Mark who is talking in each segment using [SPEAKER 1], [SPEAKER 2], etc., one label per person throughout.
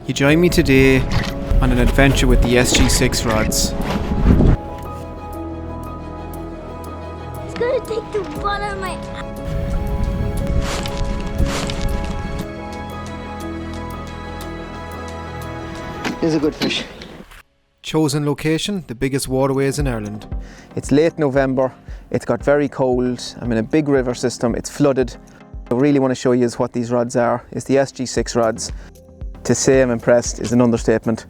[SPEAKER 1] You join me today on an adventure with the SG6 rods.
[SPEAKER 2] It's gonna take the ball out of my...
[SPEAKER 3] Here's a good fish.
[SPEAKER 1] Chosen location, the biggest waterways in Ireland.
[SPEAKER 3] It's late November, it's got very cold, I'm in a big river system, it's flooded. I really want to show you is what these rods are. It's the SG6 rods. To say I'm impressed is an understatement.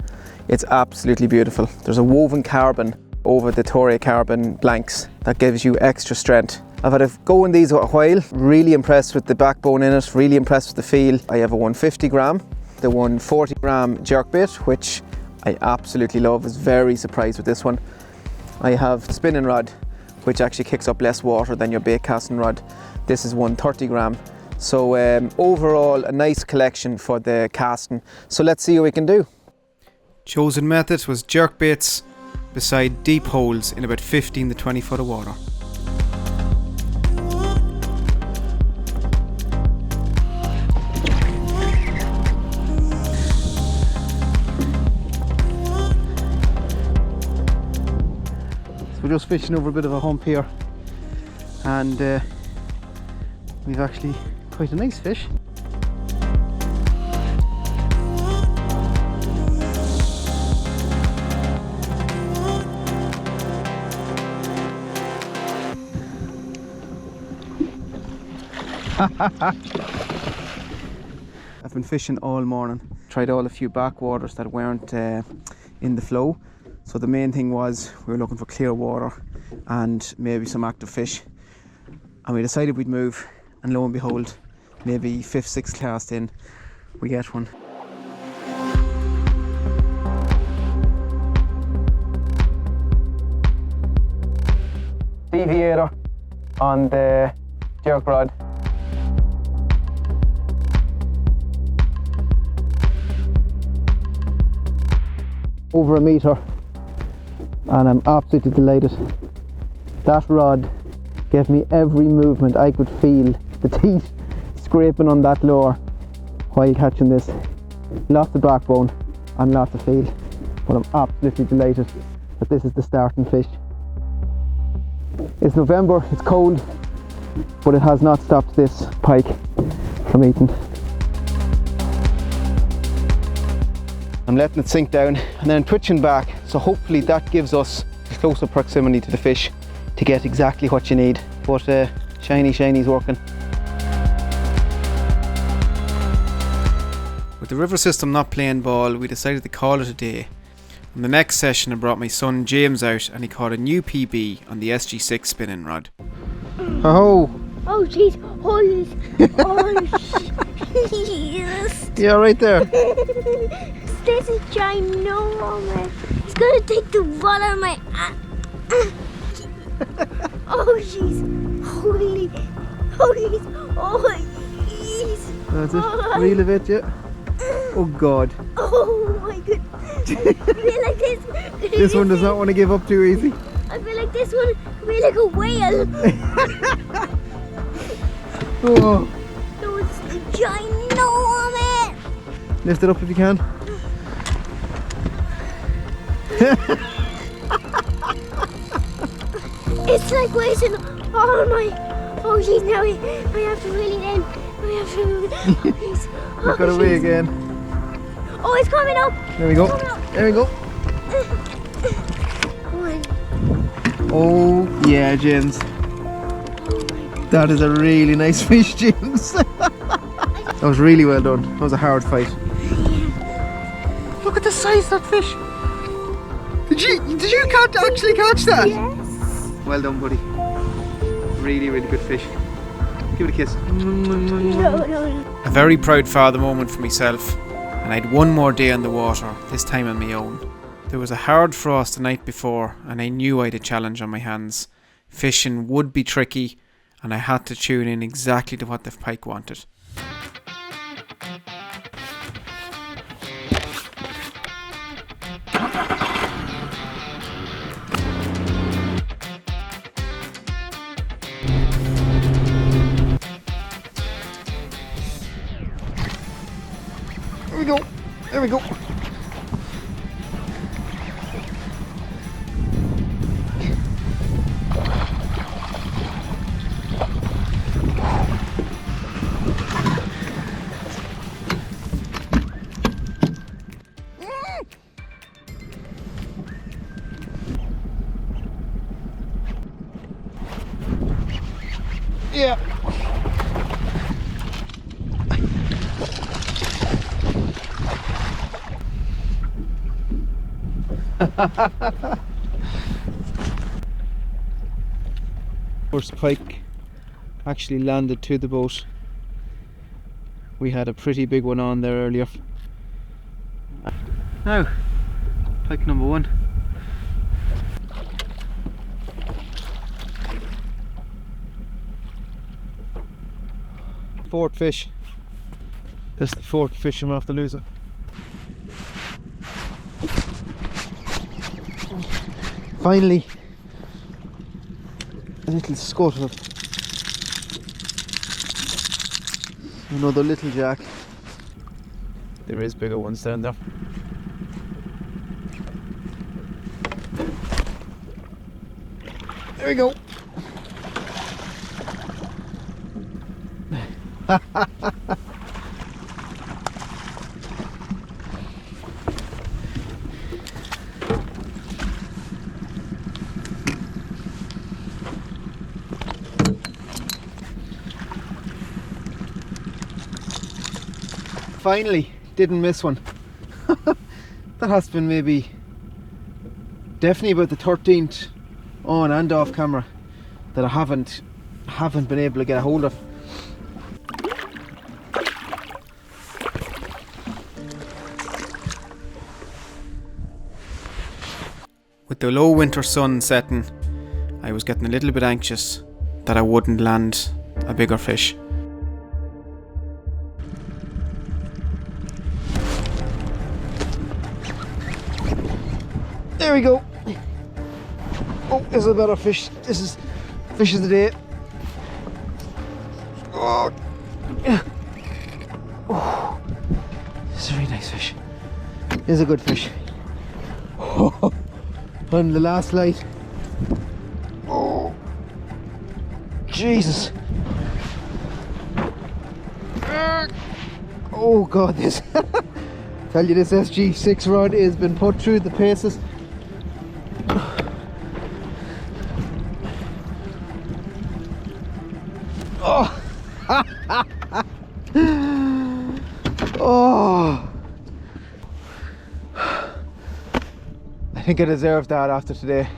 [SPEAKER 3] It's absolutely beautiful. There's a woven carbon over the Toray carbon blanks that gives you extra strength. I've had a go in these a while, really impressed with the backbone in it, really impressed with the feel. I have a 150 gram, the 140 gram jerkbait, which I absolutely love. I was very surprised with this one. I have a spinning rod, which actually kicks up less water than your bait casting rod. This is 130 gram. So overall, a nice collection for the casting. So let's see what we can do.
[SPEAKER 1] Chosen method was jerkbaits beside deep holes in about 15 to 20 foot of water.
[SPEAKER 3] So we're just fishing over a bit of a hump here, and we've actually quite a nice fish. I've been fishing all morning, tried a few backwaters that weren't in the flow. So the main thing was we were looking for clear water and maybe some active fish. And we decided we'd move, and lo and behold, maybe 5th, 6th cast in, we get one. Deviator on the jerk rod. Over a metre, and I'm absolutely delighted. That rod gave me every movement. I could feel the teeth scraping on that lure while catching this. Lots of backbone and lots of feel, but I'm absolutely delighted that this is the starting fish. It's November, it's cold, but it has not stopped this pike from eating. I'm letting it sink down and then twitching back, so hopefully that gives us closer proximity to the fish to get exactly what you need. But shiny's working.
[SPEAKER 1] With the river system not playing ball, we decided to call it a day. On the next session I brought my son James out, and he caught a new PB on the SG6 spinning rod.
[SPEAKER 3] Oh!
[SPEAKER 2] Oh jeez, holy, oh yes.
[SPEAKER 3] Yeah, right there.
[SPEAKER 2] This is ginormous. It's gonna take the ball out of my... Oh jeez, holy, oh jeez.
[SPEAKER 3] That's it, reel of it, yeah. Oh God.
[SPEAKER 2] Oh my god. I feel like this...
[SPEAKER 3] This one does not want to give up too easy.
[SPEAKER 2] I feel like this one could be like a whale.
[SPEAKER 3] Oh.
[SPEAKER 2] No, it's ginormous.
[SPEAKER 3] Lift it up if you can.
[SPEAKER 2] It's like wasting all my... Oh jeez, now I have to reel it in. We have to... Oh, please.
[SPEAKER 3] Look at away again.
[SPEAKER 2] Oh, it's coming up.
[SPEAKER 3] There we go. There we go.
[SPEAKER 2] One.
[SPEAKER 3] Oh yeah, James. That is a really nice fish, James. That was really well done. That was a hard fight. Look at the size of that fish. Did you actually catch that?
[SPEAKER 2] Yes.
[SPEAKER 3] Well done, buddy. Really, really good fish. Give it a kiss.
[SPEAKER 2] No.
[SPEAKER 1] A very proud father moment for myself, and I had one more day on the water, this time on my own. There was a hard frost the night before, and I knew I had a challenge on my hands. Fishing would be tricky, and I had to tune in exactly to what the pike wanted.
[SPEAKER 3] There we go. Yeah. First pike actually landed to the boat. We had a pretty big one on there earlier. Now, pike number one. Fourth fish. This is the fourth fish I'm after losing. Finally, a little scuttle of another little jack. There is bigger ones down there. There we go. Finally, didn't miss one. That has been definitely about the 13th on and off camera that I haven't been able to get a hold of.
[SPEAKER 1] With the low winter sun setting, I was getting a little bit anxious that I wouldn't land a bigger fish.
[SPEAKER 3] There we go. Oh, this is a better fish. This is fish of the day. Oh, oh. This is a really nice fish. This is a good fish. Oh, on the last light. Oh, Jesus. Oh God, this. Tell you, this SG6 rod has been put through the paces. Oh. Oh. I think I deserved that after today.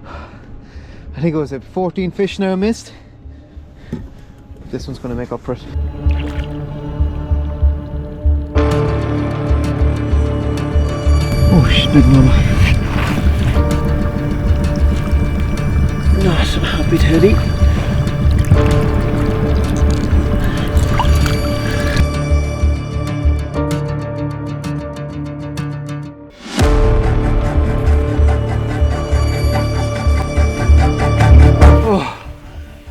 [SPEAKER 3] I think it was 14 fish now I missed. This one's going to make up for it. Oh, she's big mama. Not a happy teddy.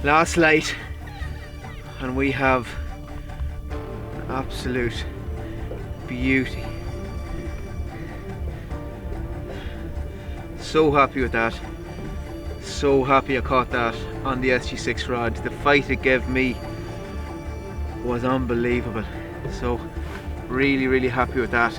[SPEAKER 3] Last light, and we have an absolute beauty. So happy with that. So happy I caught that on the SG6 rod. The fight it gave me was unbelievable. So really happy with that.